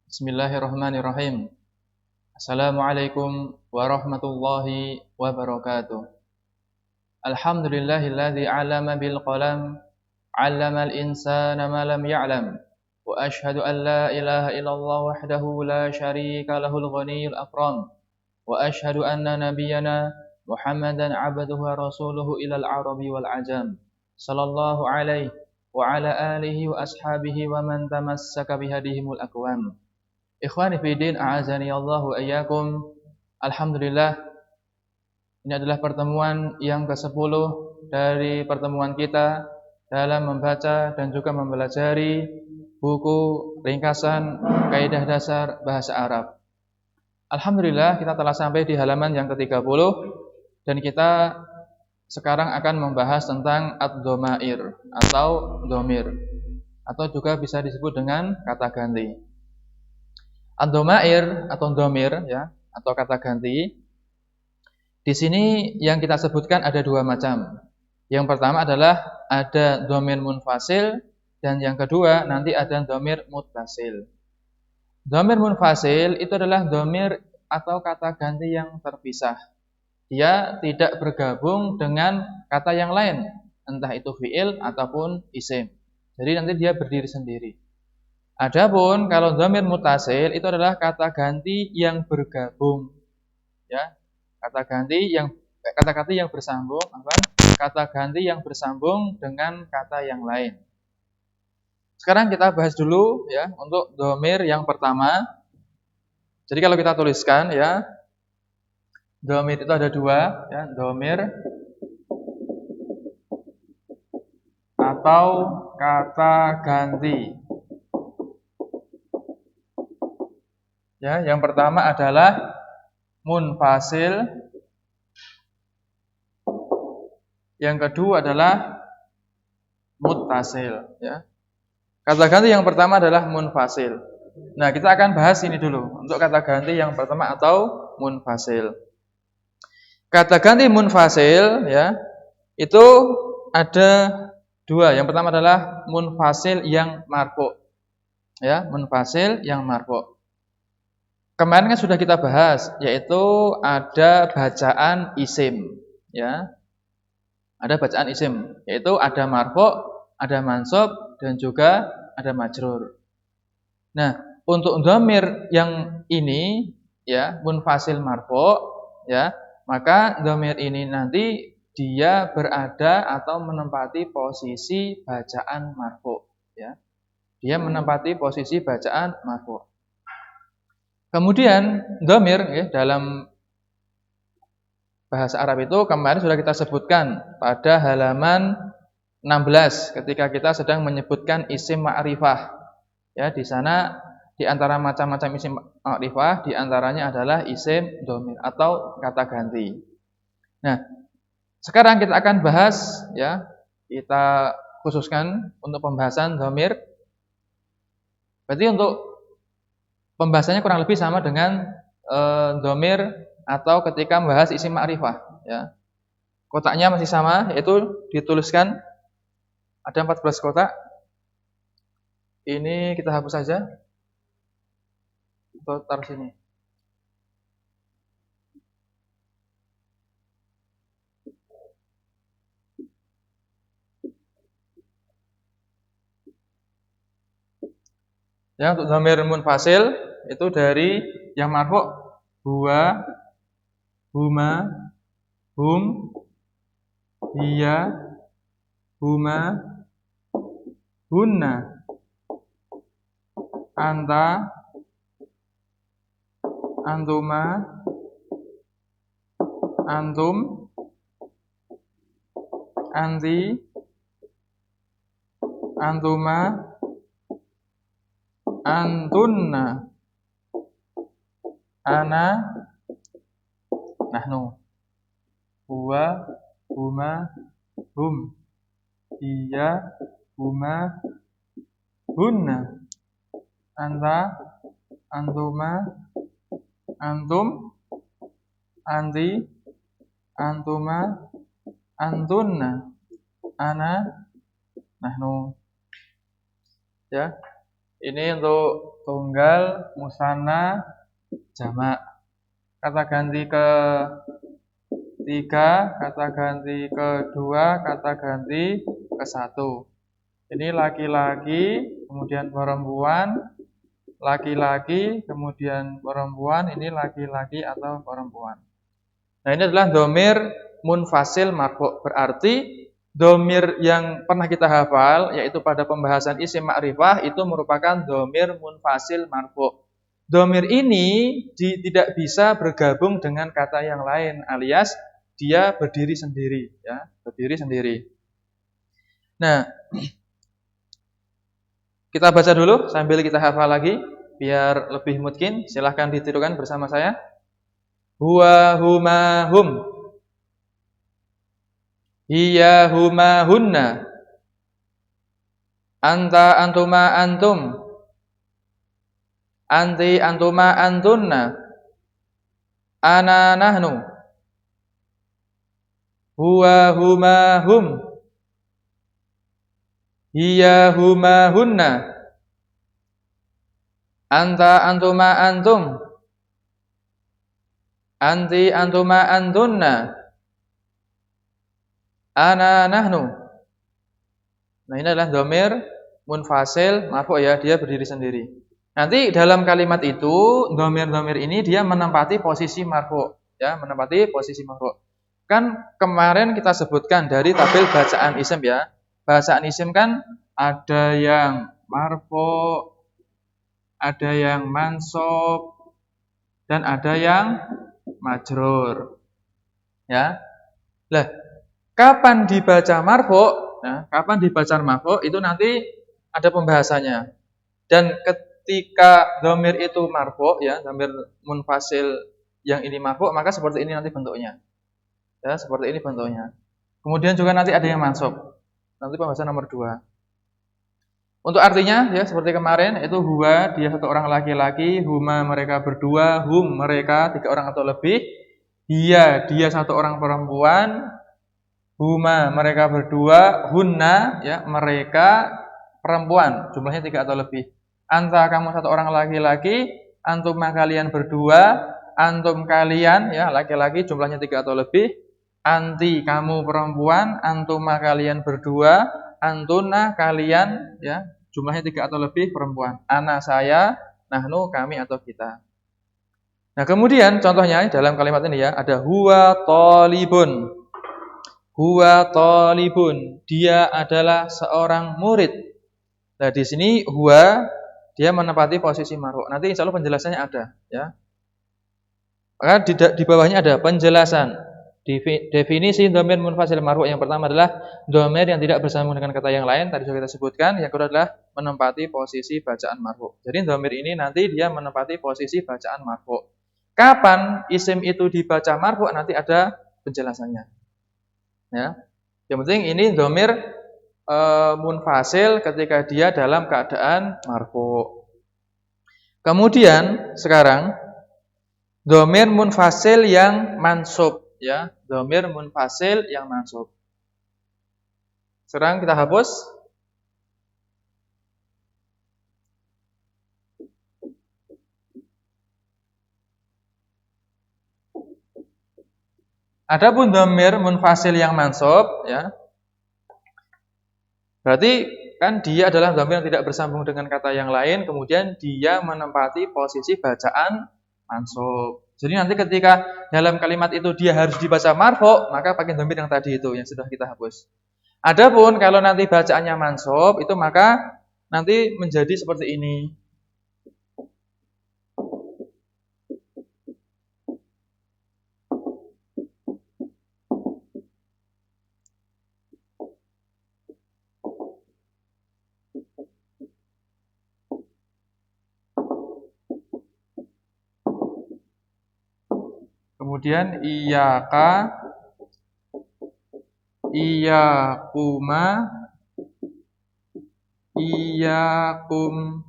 Bismillahirrahmanirrahim. Assalamualaikum warahmatullahi wabarakatuh. Alhamdulillahilladzi 'allama bil qalam, 'allamal insana ma lam ya'lam. Wa asyhadu an la ilaha illallah wahdahu la syarika lahul ghaniyyul akram. Wa asyhadu anna nabiyyana Muhammadan 'abduhu wa rasuluhu ilal arabi wal ajam. Sallallahu alaihi wa ala alihi wa ashabihi wa man tamassaka bihadihimul aqwam. Ikhwani fi din, a'azani Allah wa iyyakum. Alhamdulillah, ini adalah pertemuan yang ke-10 dari pertemuan kita dalam membaca dan juga mempelajari buku ringkasan kaidah dasar bahasa Arab. Alhamdulillah, kita telah sampai di halaman yang ke-30 dan kita sekarang akan membahas tentang ad-dhamair atau dhamir, atau juga bisa disebut dengan kata ganti. Ad-dhamair atau dhamir ya, atau kata ganti. Di sini yang kita sebutkan ada dua macam. Yang pertama adalah ada dhamir munfasil dan yang kedua nanti ada dhamir muttasil. Dhamir munfasil itu adalah dhamir atau kata ganti yang terpisah. Dia tidak bergabung dengan kata yang lain, entah itu fi'il ataupun isim. Jadi nanti dia berdiri sendiri. Adapun kalau dhamir muttasil itu adalah kata ganti yang bergabung, ya, kata ganti yang bersambung, kata ganti yang bersambung dengan kata yang lain. Sekarang kita bahas dulu ya untuk dhamir yang pertama. Jadi kalau kita tuliskan ya, dhamir itu ada dua, ya, dhamir atau kata ganti. Ya, yang pertama adalah munfasil. Yang kedua adalah muttasil, ya. Kata ganti yang pertama adalah munfasil. Nah, kita akan bahas ini dulu untuk kata ganti yang pertama atau munfasil. Kata ganti munfasil ya, itu ada dua. Yang pertama adalah munfasil yang marfu. Ya, munfasil yang marfu. Kemarin kan sudah kita bahas, yaitu ada bacaan isim, ya. Ada bacaan isim, yaitu ada marfu, ada mansub, dan juga ada majrur. Nah, untuk dhamir yang ini, ya, munfasil marfu, ya, maka dhamir ini nanti dia berada atau menempati posisi bacaan marfu, ya. Dia menempati posisi bacaan marfu. Kemudian dhamir ya, dalam bahasa Arab itu kemarin sudah kita sebutkan pada halaman 16 ketika kita sedang menyebutkan isim ma'rifah. Ya, di sana di antara macam-macam isim ma'rifah di antaranya adalah isim dhamir atau kata ganti. Nah, sekarang kita akan bahas ya, kita khususkan untuk pembahasan dhamir. Berarti untuk pembahasannya kurang lebih sama dengan dhamir atau ketika membahas isim ma'rifah ya. Kotaknya masih sama, yaitu dituliskan ada 14 kotak. Ini kita hapus saja. Atau taruh sini. Ya, untuk dhamir munfasil itu dari yang marfu huwa, huma, hum, hiya, huma, hunna, anta, antuma, antum, anti, antuma, antunna, ana, nahnu, huwa, huma, hum, hiya, huma, hunna, anta, antuma, antum, anti, antuma, antunna, ana, nahnu. Ya. Ini untuk tunggal, musanna, jamak. Kata ganti ke 3, kata ganti ke 2, kata ganti ke 1. Ini laki-laki, kemudian perempuan, laki-laki, kemudian perempuan, ini laki-laki atau perempuan. Nah, ini adalah domir munfasil marfu'. Berarti domir yang pernah kita hafal, yaitu pada pembahasan isim ma'rifah, itu merupakan domir munfasil marfu'. Domir ini tidak bisa bergabung dengan kata yang lain, alias dia berdiri sendiri, ya, berdiri sendiri. Nah, kita baca dulu sambil kita hafal lagi biar lebih mungkin. Silahkan ditirukan bersama saya. Huwa huma hum. Hiya huma hunna. Anta antuma antum. Anti antuma antunna. Ana nahnu. Huwa huma hum. Hiya huma hunna. Anta antuma antum. Anti antuma antunna. Ana nahnu. Nah, ini adalah domir munfasil marfu' ya, dia berdiri sendiri. Nanti dalam kalimat itu domir-domir ini dia menempati posisi marfu', ya, menempati posisi marfu'. Kan kemarin kita sebutkan dari tabel bacaan isim ya. Bacaan isim kan ada yang marfu', ada yang mansub, dan ada yang majrur. Ya. Lah, kapan dibaca marfu'? Nah, kapan dibaca marfu' itu nanti ada pembahasannya. Dan ketika dhamir itu marfu', ya, dhamir munfasil yang ini marfu', maka seperti ini nanti bentuknya. Ya, seperti ini bentuknya. Kemudian juga nanti ada yang mansub. Nanti pembahasan nomor 2. Untuk artinya ya seperti kemarin itu huwa dia satu orang laki-laki, huma mereka berdua, hum mereka 3 orang atau lebih, dia satu orang perempuan, huma mereka berdua, hunna ya mereka perempuan, jumlahnya 3 atau lebih. Anta kamu satu orang laki-laki, antum kalian berdua, antum kalian ya laki-laki jumlahnya 3 atau lebih, anti kamu perempuan, antum kalian berdua, antuna kalian ya jumlahnya 3 atau lebih perempuan, ana saya, nahnu kami atau kita. Nah kemudian contohnya dalam kalimat ini ya ada huwa thalibun. Huwa thalibun, dia adalah seorang murid. Nah di sini huwa dia menempati posisi marfu'. Nanti insya Allah penjelasannya ada ya. Maka di bawahnya ada penjelasan. Definisi dhamir munfasil marfu' yang pertama adalah dhamir yang tidak bersambung dengan kata yang lain, tadi sudah kita sebutkan. Yang kedua adalah menempati posisi bacaan marfu'. Jadi dhamir ini nanti dia menempati posisi bacaan marfu'. Kapan isim itu dibaca marfu'? Nanti ada penjelasannya. Ya. Yang penting ini dhamir munfasil ketika dia dalam keadaan marfu'. Kemudian sekarang dhamir munfasil yang mansub. Ya, dhamir munfasil yang mansub. Sekarang kita hapus. Adapun dhamir munfasil yang mansub, ya. Berarti kan dia adalah dhamir yang tidak bersambung dengan kata yang lain, kemudian dia menempati posisi bacaan mansub. Jadi nanti ketika dalam kalimat itu dia harus dibaca marfu', maka pakai dhamir yang tadi itu yang sudah kita hapus. Adapun kalau nanti bacaannya mansub, itu maka nanti menjadi seperti ini. Kemudian iyaka, iyakuma, iyakum,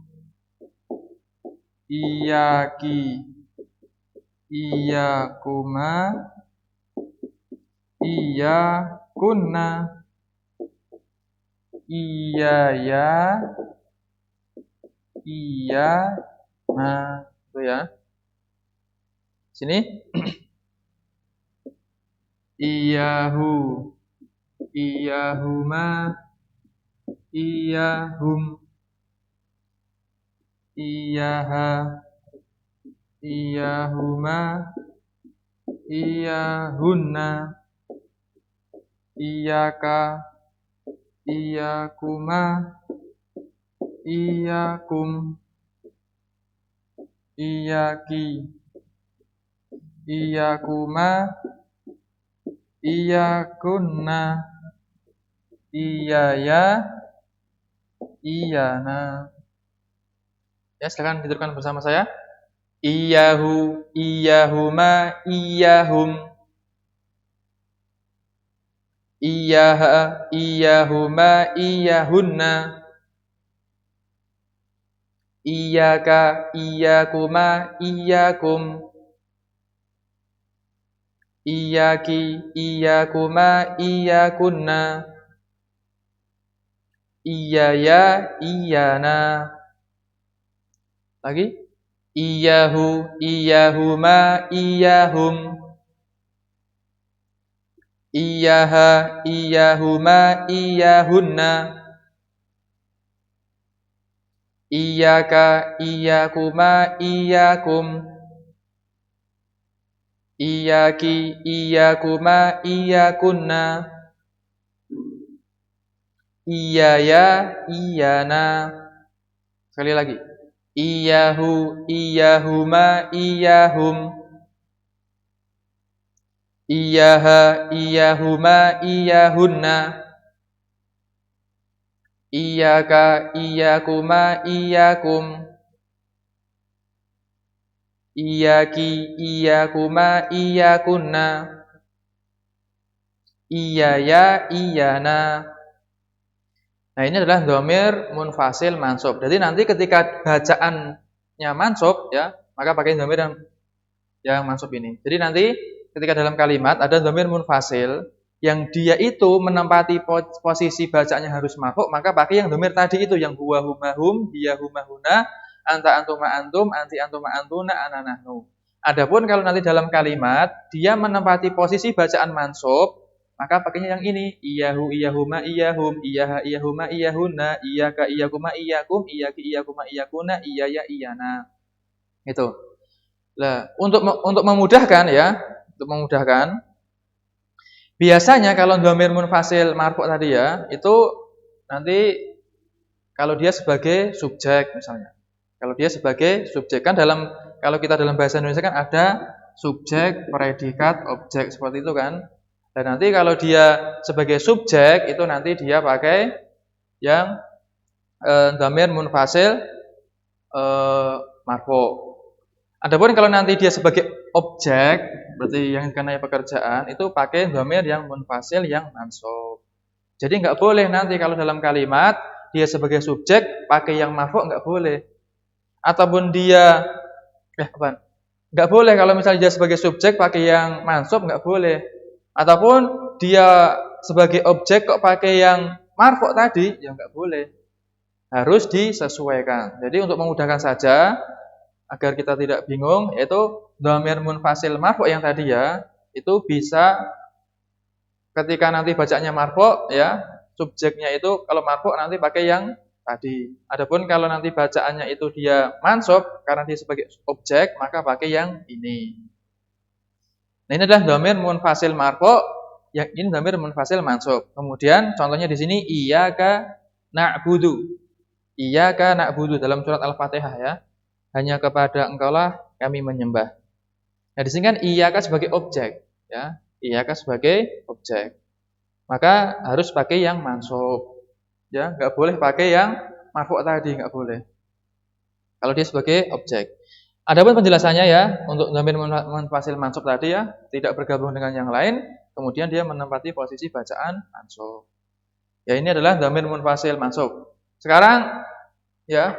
iyaki, iyakuma, iyakunna, iyaya, iya, nah, itu ya. Sini. Iyahu, iyahuma, iyahum, iyaha, iyahuma, iyahunna, iyaka, iyakuma, iyakum, iyaki, iyakuma, iyakunna, iyaya, iyana. Ya, silakan diteruskan bersama saya. Iyahu, iyahuma, iyahum, iyaha, iyahuma, iyahunna, iyaka, iyakuma, iyakum, iyaki, iyakuma, iyakunna, iyaya, iyana. Lagi. Iyahu, iyahuma, iyahum, iyaha, iyahuma, iyahunna, iyaka, iyakuma, iyakum, iyaki, iyakuma, iyakunna, iyaya, iyana. Sekali lagi. Iyahu, iyahuma, iyahum, iyaha, iyahuma, iyahunna, iyaka, iyakuma, iyakum, iyaki, iyakuma, iyakunna, iyaya, iyana. Nah, ini adalah dhamir munfasil mansub. Jadi nanti ketika bacaannya mansub ya, maka pakai dhamir yang mansub ini. Jadi nanti ketika dalam kalimat ada dhamir munfasil yang dia itu menempati posisi bacaannya harus marfu, maka pakai yang dhamir tadi itu yang huwa huma hum, hiya huma huna, anta antuma antum, anti antuma antuna, ana nahnu. Adapun kalau nanti dalam kalimat dia menempati posisi bacaan mansub, maka pakainya yang ini, iyahu, iyahuma, iyahum, iyaha, iyahuma, iyahunna, iyaka, iyakuma, iyakum, iyaki, iyakuma, iyakuna, iyaya, iyana. Itu. Nah, untuk memudahkan ya, untuk memudahkan, biasanya kalau dhamir munfasil marfu tadi ya, itu nanti kalau dia sebagai subjek misalnya. Kalau dia sebagai subjek kan kalau kita dalam bahasa Indonesia kan ada subjek, predikat, objek seperti itu kan. Dan nanti kalau dia sebagai subjek itu nanti dia pakai yang dhamir munfasil marfu. Adapun kalau nanti dia sebagai objek, berarti yang dikenai pekerjaan itu pakai dhamir yang munfasil yang mansub. Jadi nggak boleh nanti kalau dalam kalimat dia sebagai subjek pakai yang marfu nggak boleh. Ataupun dia nggak boleh kalau misalnya dia sebagai subjek pakai yang mansub nggak boleh. Ataupun dia sebagai objek kok pakai yang marfu tadi, ya nggak boleh. Harus disesuaikan. Jadi untuk memudahkan saja, agar kita tidak bingung, yaitu dhamir munfasil marfu yang tadi ya, itu bisa ketika nanti bacanya marfu ya, subjeknya itu kalau marfu nanti pakai yang tadi. Adapun kalau nanti bacaannya itu dia mansub karena dia sebagai objek, maka pakai yang ini. Nah, ini adalah dhamir munfasil marfu, yang ini dhamir munfasil mansub. Kemudian contohnya di sini iyyaka na'budu. Iyyaka na'budu dalam surat Al-Fatihah ya. Hanya kepada Engkaulah kami menyembah. Nah, di sini kan iyyaka sebagai objek ya. Iyyaka sebagai objek. Maka harus pakai yang mansub. Ya, enggak boleh pakai yang marfu tadi, enggak boleh. Kalau dia sebagai objek. Adapun penjelasannya ya, untuk dhamir munfasil mansub tadi ya, tidak bergabung dengan yang lain, kemudian dia menempati posisi bacaan mansub. Ya, ini adalah dhamir munfasil mansub. Sekarang ya,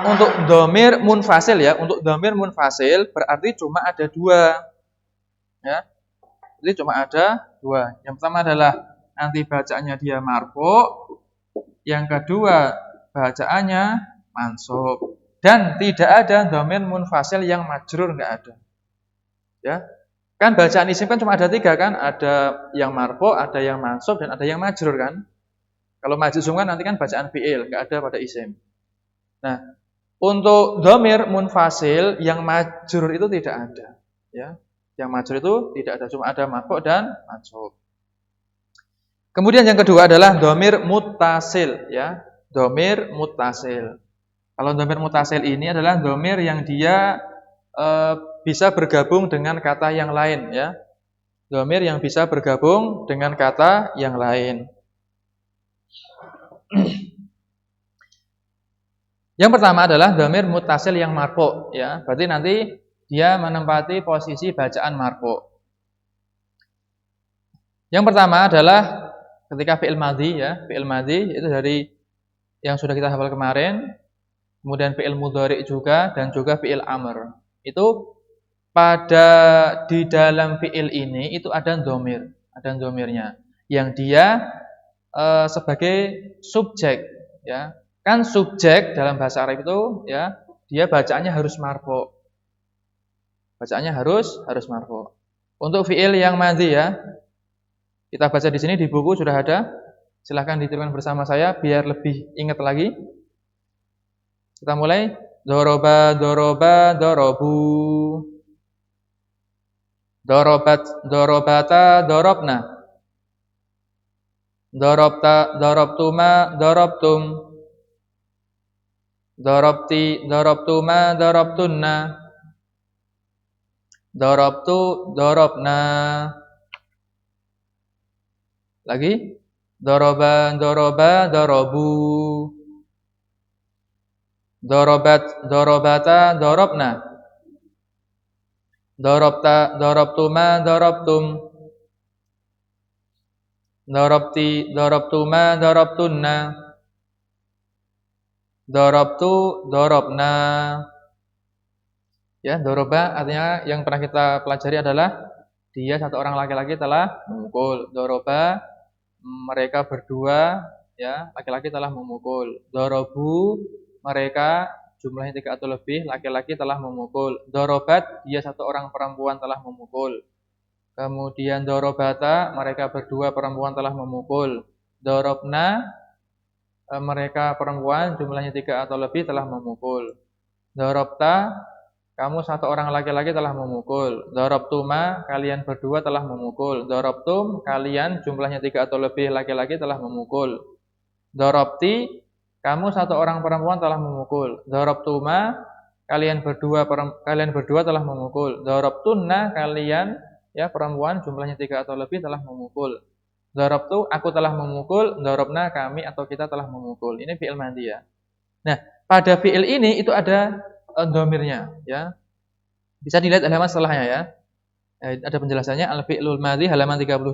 untuk dhamir munfasil ya, untuk dhamir munfasil berarti cuma ada dua. Ya. Jadi cuma ada dua. Yang pertama adalah nanti bacaannya dia marfu, yang kedua bacaannya mansub. Dan tidak ada dhamir munfasil yang majrur, enggak ada. Ya. Kan bacaan isim kan cuma ada 3 kan? Ada yang marfu, ada yang mansub, dan ada yang majrur kan? Kalau majzum kan nanti kan bacaan fi'il, enggak ada pada isim. Nah, untuk dhamir munfasil yang majrur itu tidak ada, ya. Yang majrur itu tidak ada, cuma ada marfu dan mansub. Kemudian yang kedua adalah dhamir muttasil, ya. Dhamir muttasil. Kalau dhamir muttasil ini adalah dhamir yang dia bisa bergabung dengan kata yang lain, ya. Dhamir yang bisa bergabung dengan kata yang lain. Yang pertama adalah dhamir muttasil yang marfu, ya. Berarti nanti dia menempati posisi bacaan marfu. Yang pertama adalah ketika fi'il madhi, ya. Fi'il madhi itu dari yang sudah kita hafal kemarin, kemudian fi'il mudhari juga, dan juga fi'il amr. Itu pada di dalam fi'il ini itu ada dhamirnya yang dia sebagai subjek, ya. Kan subjek dalam bahasa Arab itu, ya, dia bacaannya harus marfu. Bacaannya harus marfu. Untuk fi'il yang madhi, ya, kita baca di sini di buku sudah ada. Silahkan ditirukan bersama saya biar lebih ingat lagi. Kita mulai. Doroba, doroba, dorobu. Dorobat, dorobata, dorobna. Dorobta, dorobtuma, dorobtum. Dorobti, dorobtuma, dorobtunna. Dorobtu, dorobna. Lagi. Doroba, doroba, dorobu. Dorobat, dorobata, dorobna. Dorobta, dorobtuma, dorobtum. Dorobti, dorobtuma, dorobtunna. Dorobtu, dorobna. Ya, doroba artinya yang pernah kita pelajari adalah dia satu orang laki-laki telah memukul. Doroba, mereka berdua, ya, laki-laki telah memukul. Dorobu, mereka jumlahnya 3 atau lebih, laki-laki telah memukul. Dorobat, dia satu orang perempuan telah memukul. Kemudian dorobata, mereka berdua perempuan telah memukul. Dorobna, mereka perempuan jumlahnya 3 atau lebih telah memukul. Dorobta, kamu satu orang laki-laki telah memukul. Dorobtuma, kalian berdua telah memukul. Dorobtum, kalian jumlahnya 3 atau lebih laki-laki telah memukul. Dorobti, kamu satu orang perempuan telah memukul. Dorobtuma, kalian berdua telah memukul. Dorobtunna, kalian, ya, perempuan jumlahnya 3 atau lebih telah memukul. Dorobtu, aku telah memukul. Dorobna, kami atau kita telah memukul. Ini fi'il madhi, ya. Nah, pada fi'il ini itu ada dhamirnya, ya. Bisa dilihat halaman setelahnya, ya. Ada penjelasannya al-fi'lul madhi halaman 32.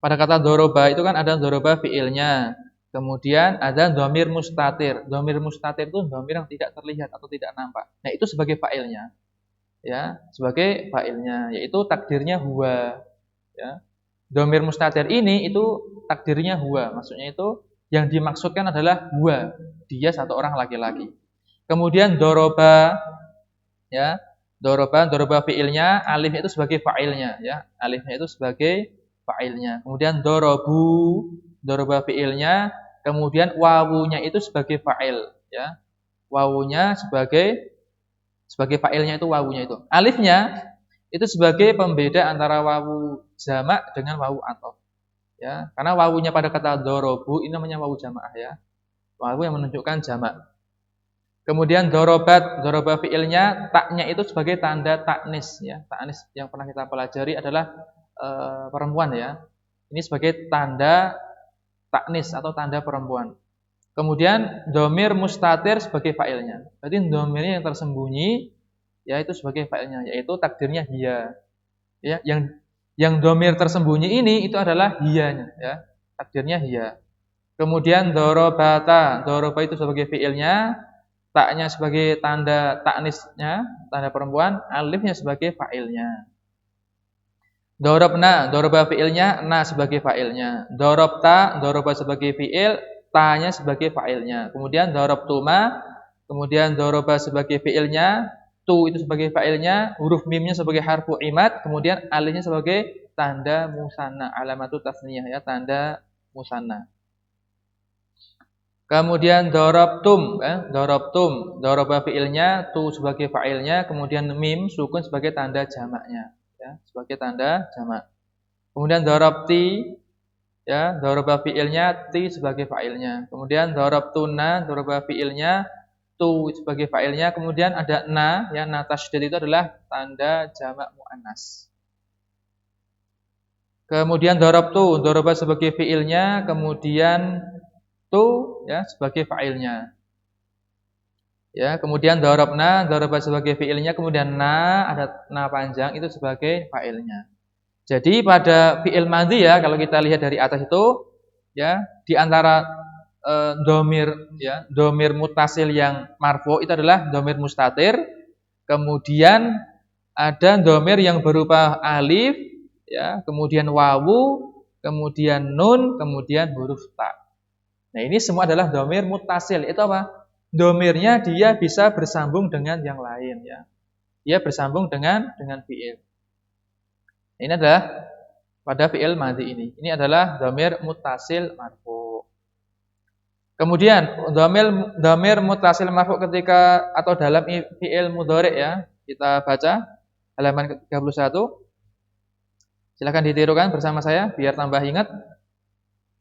Pada kata doroba itu kan ada doroba fi'ilnya. Kemudian ada dhamir mustatir. Dhamir mustatir itu dhamir yang tidak terlihat atau tidak nampak. Nah, itu sebagai fa'ilnya. Ya, sebagai fa'ilnya, yaitu takdirnya huwa, ya. Dhamir mustatir ini itu takdirnya huwa. Maksudnya itu yang dimaksudkan adalah huwa. Dia satu orang laki-laki. Kemudian doroba, ya, doroba fiilnya, alifnya itu sebagai fa'ilnya, ya, alifnya itu sebagai fa'ilnya. Kemudian doroba fiilnya, kemudian wawunya itu sebagai fa'il, ya, wawunya sebagai fa'ilnya itu wawunya itu. Alifnya itu sebagai pembeda antara wawu jamak dengan wawu athof, ya, karena wawunya pada kata dorobu ini namanya wawu jamaah, ya, wawu yang menunjukkan jamak. Kemudian doroba fiilnya, taknya itu sebagai tanda taknis, ya. Taknis yang pernah kita pelajari adalah perempuan, ya. Ini sebagai tanda taknis atau tanda perempuan. Kemudian dhamir mustatir sebagai fa'ilnya. Berarti dhamirnya yang tersembunyi, ya, itu sebagai fa'ilnya, yaitu takdirnya hiya. Ya, yang dhamir tersembunyi ini itu adalah hiyanya, ya. Takdirnya hiya. Kemudian doroba itu sebagai fiilnya, taknya sebagai tanda taknisnya, tanda perempuan, alifnya sebagai fa'ilnya. Dorobna, doroba fi'ilnya, na sebagai fa'ilnya. Dorobta, doroba sebagai fi'il, ta-nya sebagai fa'ilnya. Kemudian darabtuma, kemudian daraba sebagai fi'ilnya, tu itu sebagai fa'ilnya, huruf mimnya sebagai harfu imad, kemudian alifnya sebagai tanda musanna, alamatu tasniyah ya, tanda musanna. Kemudian darabtum, darabtum, daraba fi'ilnya, tu sebagai fa'ilnya, kemudian mim sukun sebagai tanda jamaknya, ya, sebagai tanda jamak. Kemudian darabti, ya, daraba fi'ilnya, ti sebagai fa'ilnya. Kemudian darabtuna, daraba fi'ilnya, tu sebagai fa'ilnya. Kemudian ada na, ya, na tasydid itu adalah tanda jamak muannas. Kemudian darabtu, daraba sebagai fi'ilnya, kemudian tu, ya, sebagai fa'ilnya. Ya, kemudian darabna, daraba sebagai fi'ilnya, kemudian na, ada na panjang itu sebagai fa'ilnya. Jadi pada fi'il madhi ya, kalau kita lihat dari atas itu, ya, di antara domir, ya, domir mutasil yang marfu itu adalah domir mustatir. Kemudian ada domir yang berupa alif, ya, kemudian wawu, kemudian nun, kemudian huruf ta. Nah, ini semua adalah domir mutasil. Itu apa? Domirnya dia bisa bersambung dengan yang lain, ya. Dia bersambung dengan fi'il. Ini adalah pada fi'il madhi ini. Ini adalah domir mutasil marfu. Kemudian domir mutasil marfu ketika atau dalam fi'il mudhari ya. Kita baca halaman ke-31. Silakan ditirukan bersama saya biar tambah ingat.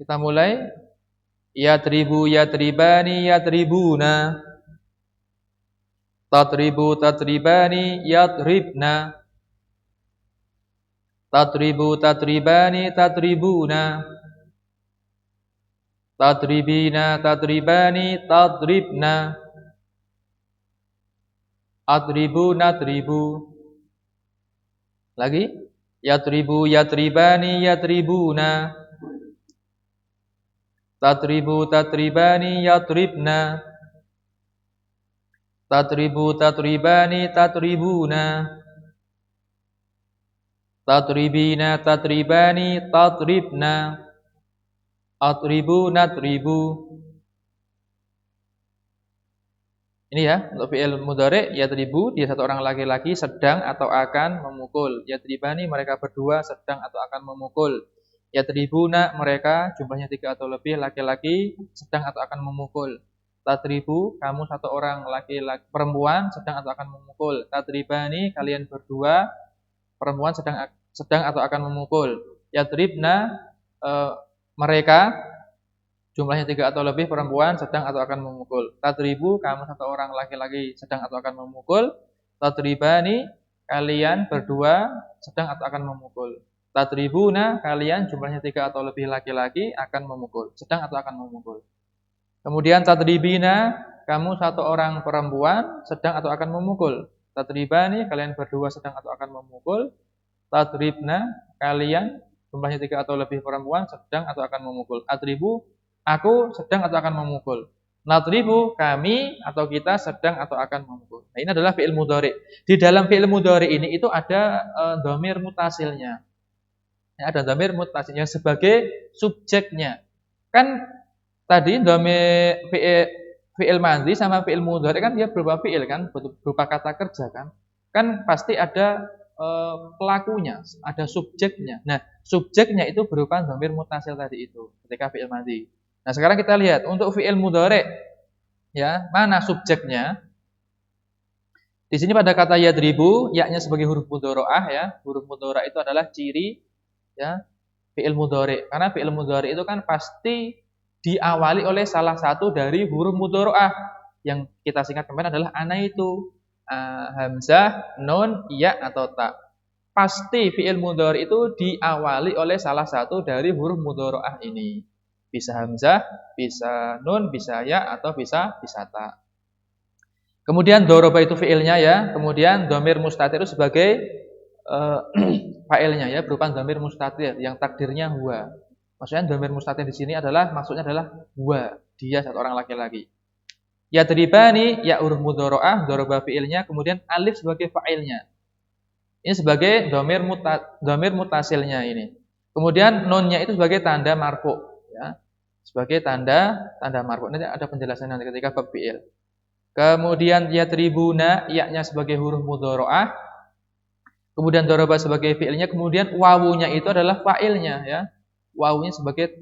Kita mulai. Yatribu yatribani yatribuna. Tatribu tatribani yatribna. Tatribu tatribani tatribuna. Tatribina tatribani tatribna. Atribu natribu. Lagi. Yatribu yatribani yatribuna. Tatribu tatribani yatribna. Tatribu tatribani tatribuna. Tatribina tatribani tatribna. Atribu natribu. Ini ya, untuk fi'il mudhari yatribu, dia satu orang laki-laki sedang atau akan memukul. Yatribani mereka berdua sedang atau akan memukul. Yatribuna mereka jumlahnya 3 atau lebih laki-laki sedang atau akan memukul. Tatribu kamu satu orang laki-laki perempuan sedang atau akan memukul. Tatribani kalian berdua perempuan sedang atau akan memukul. Yatribna mereka jumlahnya 3 atau lebih perempuan sedang atau akan memukul. Tatribu kamu satu orang laki-laki sedang atau akan memukul. Tatribani kalian berdua sedang atau akan memukul. Tatribuna kalian jumlahnya 3 atau lebih laki-laki akan memukul, sedang atau akan memukul. Kemudian tatribina kamu satu orang perempuan sedang atau akan memukul. Tatribani kalian berdua sedang atau akan memukul. Tatribna kalian jumlahnya 3 atau lebih perempuan sedang atau akan memukul. Atribu aku sedang atau akan memukul. Natribu kami atau kita sedang atau akan memukul. Nah, ini adalah fi'il mudhari. Di dalam fi'il mudhari ini itu ada dhamir mutasilnya. Ya, ada dhamir mutasilnya sebagai subjeknya. Kan tadi dhamir fi'il madhi sama fi'il mudhari kan dia berupa fi'il kan, berupa kata kerja kan. Kan pasti ada pelakunya, ada subjeknya. Nah, subjeknya itu berupa dhamir mutasil tadi itu ketika fi'il madhi. Nah, sekarang kita lihat untuk fi'il mudhari ya, mana subjeknya? Di sini pada kata yadribu, yaknya sebagai huruf mudhari'ah ya. Huruf mudhari' itu adalah ciri ya fi'il mudhari. Karena fi'il mudhari itu kan pasti diawali oleh salah satu dari huruf mudhari'ah. Yang kita singkat kemarin adalah ana itu. Hamzah, nun, ya atau ta. Pasti fi'il mudhari itu diawali oleh salah satu dari huruf mudhari'ah ini. Bisa hamzah, bisa nun, bisa ya atau bisa ta. Kemudian doroba itu fi'ilnya ya. Kemudian dhamir mustatir itu sebagai fa'ilnya ya, berupa dhamir mustatir yang takdirnya huwa. Maksudnya dhamir mustatir di sini maksudnya adalah huwa, dia satu orang laki-laki. Yadribani ya huruf mudhari'ah, doroba fi'ilnya, kemudian alif sebagai fa'ilnya. Ini sebagai dhamir mutasilnya ini. Kemudian nunnya itu sebagai tanda marfu ya. sebagai tanda marfu. Nanti ada penjelasan nanti ketika bab fi'il. Kemudian yatribuna, ya-nya sebagai huruf mudharaah. Kemudian daraba sebagai fi'ilnya, kemudian wawunya itu adalah fa'ilnya ya. Wawunya sebagai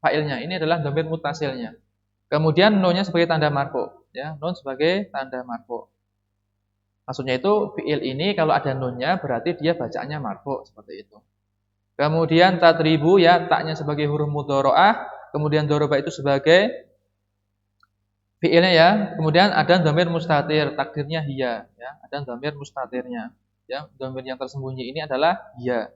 fa'ilnya. Ini adalah dhamir muttasilnya. Kemudian nunnya sebagai tanda marfu ya, nun sebagai tanda marfu. Maksudnya itu fi'il ini kalau ada nunnya berarti dia bacaannya marfu seperti itu. Kemudian tatribu ya, taknya sebagai huruf mudharaah, kemudian daraba itu sebagai fi'ilnya ya. Kemudian ada dhamir mustatir, takdirnya hiya ya. Ada dhamir mustatirnya. Ya, dhamir yang tersembunyi ini adalah hiya.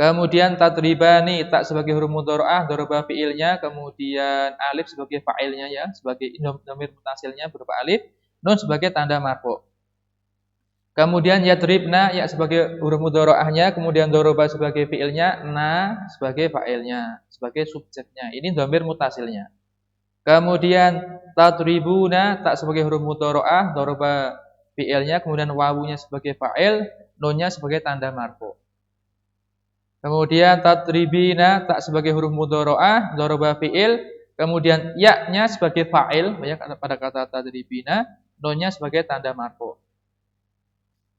Kemudian tatribani, tak sebagai huruf mudharaah, daraba fi'ilnya, kemudian alif sebagai fa'ilnya ya, sebagai dhamir mutasilnya berupa alif, nun sebagai tanda marfu. Kemudian yadribna, ya sebagai huruf mudharaahnya, kemudian daraba sebagai fi'ilnya, na sebagai fa'ilnya, sebagai subjeknya. Ini dhamir mutasilnya. Kemudian tatribuna, tak sebagai huruf mudharaah, daraba fi'ilnya, kemudian wawunya sebagai fa'il, nunnya sebagai tanda marfu. Kemudian tatribina, tak sebagai huruf mudharaah, daraba fi'il, kemudian ya-nya sebagai fa'il ya, pada kata tatribina, nunnya sebagai tanda marfu.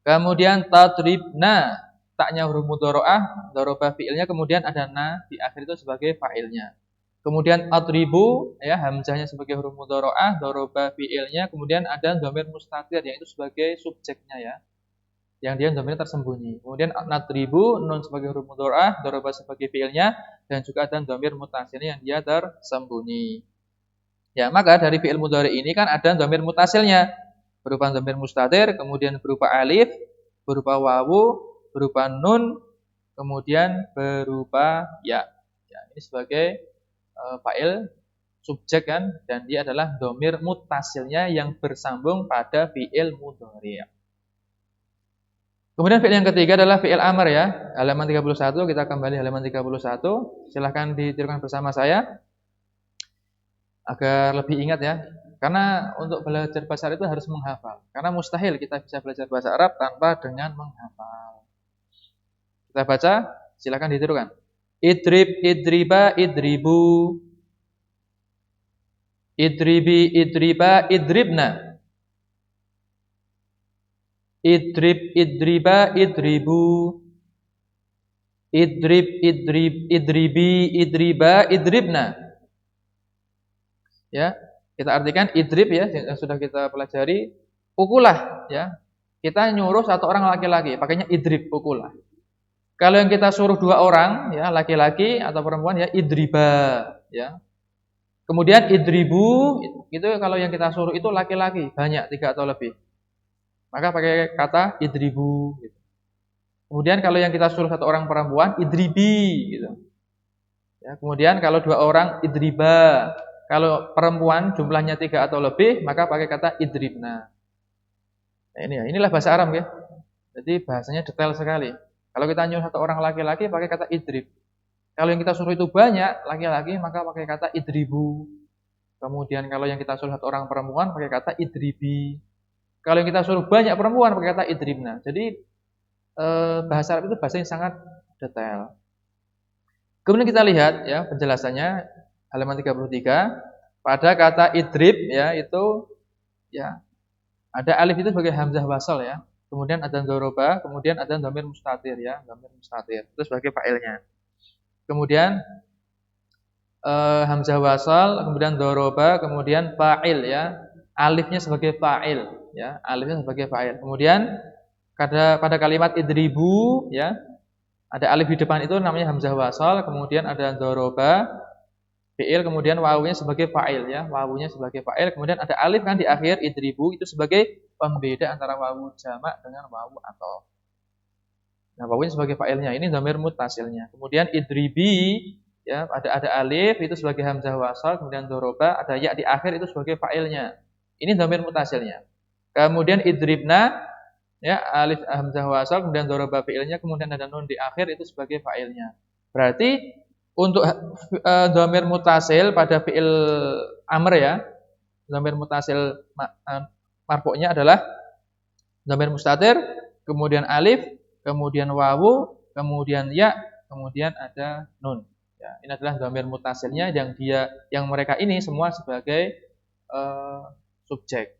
Kemudian tatribna, taknya huruf mudharaah, daraba fi'ilnya, kemudian ada na di akhir itu sebagai fa'ilnya. Kemudian atribu ya, hamzahnya sebagai huruf mudharaah, daraba fi'ilnya, kemudian ada dhamir mustatir yang itu sebagai subjeknya ya. Yang dia dhamirnya tersembunyi. Kemudian natribu, nun sebagai huruf mudharaah, daraba sebagai fi'ilnya, dan juga ada dhamir mutasilnya yang dia tersembunyi. Ya, maka dari fi'il mudhari ini kan ada dhamir mutasilnya. Berupa dhamir mustatir, kemudian berupa alif, berupa wawu, berupa nun, kemudian berupa ya. Ya, ini sebagai fa'il subjek kan, dan dia adalah dhamir muttasilnya yang bersambung pada fi'il mudhari'. Kemudian fi'il yang ketiga adalah fi'il amr ya. Halaman 31, kita kembali halaman 31. Silahkan ditirukan bersama saya agar lebih ingat ya. Karena untuk belajar bahasa Arab itu harus menghafal. Karena mustahil kita bisa belajar bahasa Arab tanpa dengan menghafal. Kita baca, silakan ditirukan. Idrib, idriba, idribu. Idribi, idriba, idribna. Idrib, idriba, idribu. Idrib, idribi, idriba, idribna. Ya, kita artikan idrib ya, yang sudah kita pelajari, pukulah ya. Kita nyuruh satu orang laki-laki, pakainya idrib, pukulah. Kalau yang kita suruh dua orang ya, laki-laki atau perempuan ya, idriba ya. Kemudian idribu itu kalau yang kita suruh itu laki-laki, banyak 3 atau lebih. Maka pakai kata idribu gitu. Kemudian kalau yang kita suruh satu orang perempuan, idribi gitu. Ya, kemudian kalau 2 orang, idriba. Kalau perempuan jumlahnya 3 atau lebih, maka pakai kata idribna. Nah, ini ya, inilah bahasa Arab ya. Jadi bahasanya detail sekali. Kalau kita nyuruh satu orang laki-laki pakai kata idrib. Kalau yang kita suruh itu banyak laki-laki, maka pakai kata idribu. Kemudian kalau yang kita suruh satu orang perempuan pakai kata idribi. Kalau yang kita suruh banyak perempuan pakai kata idribna. Jadi bahasa Arab itu bahasa yang sangat detail. Kemudian kita lihat ya penjelasannya halaman 33. Pada kata idrib ya itu ya ada alif itu sebagai hamzah wasal ya. Kemudian ada dzoroba, kemudian ada dhamir mustatir ya, dhamir mustatir. Itu sebagai fa'ilnya. Kemudian hamzah wasal, kemudian dzoroba, kemudian fa'il ya. Alifnya sebagai fa'il ya, alifnya sebagai fa'il. Kemudian pada kalimat idribu ya, ada alif di depan itu namanya hamzah wasal, kemudian ada dzoroba, fi'il, kemudian wawunya sebagai fa'il ya, wawunya sebagai fa'il, kemudian ada alif kan di akhir idribu itu sebagai pembeda antara wawu jamak dengan wawu athof. Nah, wawunya sebagai fa'ilnya, ini dhamir muttasilnya. Kemudian idribi ya, ada alif itu sebagai hamzah wasal, kemudian dzoroba, ada ya di akhir itu sebagai fa'ilnya. Ini dhamir muttasilnya. Kemudian idribna ya, alif hamzah wasal, kemudian dzoroba fi'ilnya, kemudian ada nun di akhir itu sebagai fa'ilnya. Berarti untuk dhamir muttasil pada fi'il amr ya, dhamir muttasil marfu'nya adalah dhamir mustatir, kemudian alif, kemudian wawu, kemudian ya, kemudian ada nun. Ya, ini adalah dhamir mutasilnya yang mereka ini semua sebagai subjek.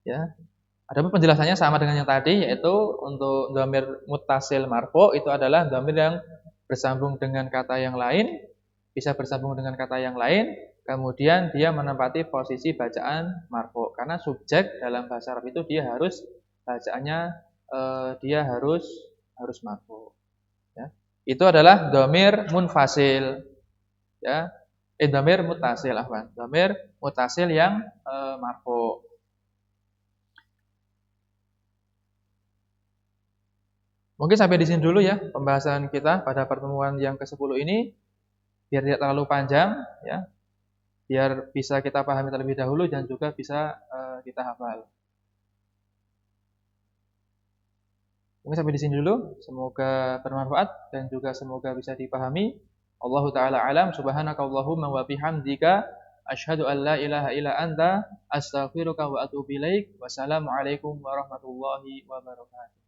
Ya. Adapun penjelasannya sama dengan yang tadi, yaitu untuk dhamir mutasil marfu itu adalah dhamir yang bersambung dengan kata yang lain, bisa bersambung dengan kata yang lain, kemudian dia menempati posisi bacaan marfu. Karena subjek dalam bahasa Arab itu dia harus bacaannya dia harus marfu. Ya. Itu adalah dhamir munfasil. Ya. Dhamir mutasil, dhamir mutasil yang marfu. Mungkin sampai di sini dulu ya pembahasan kita pada pertemuan yang ke-10 ini, biar tidak terlalu panjang ya. Biar bisa kita pahami terlebih dahulu dan juga bisa kita hafal. Mungkin sampai di sini dulu, semoga bermanfaat dan juga semoga bisa dipahami. Allahu taala alam, subhanakallahumma wa bihamdika asyhadu an la ilaha illa anta astaghfiruka wa atubu ilaik. Wassalamualaikum warahmatullahi wabarakatuh.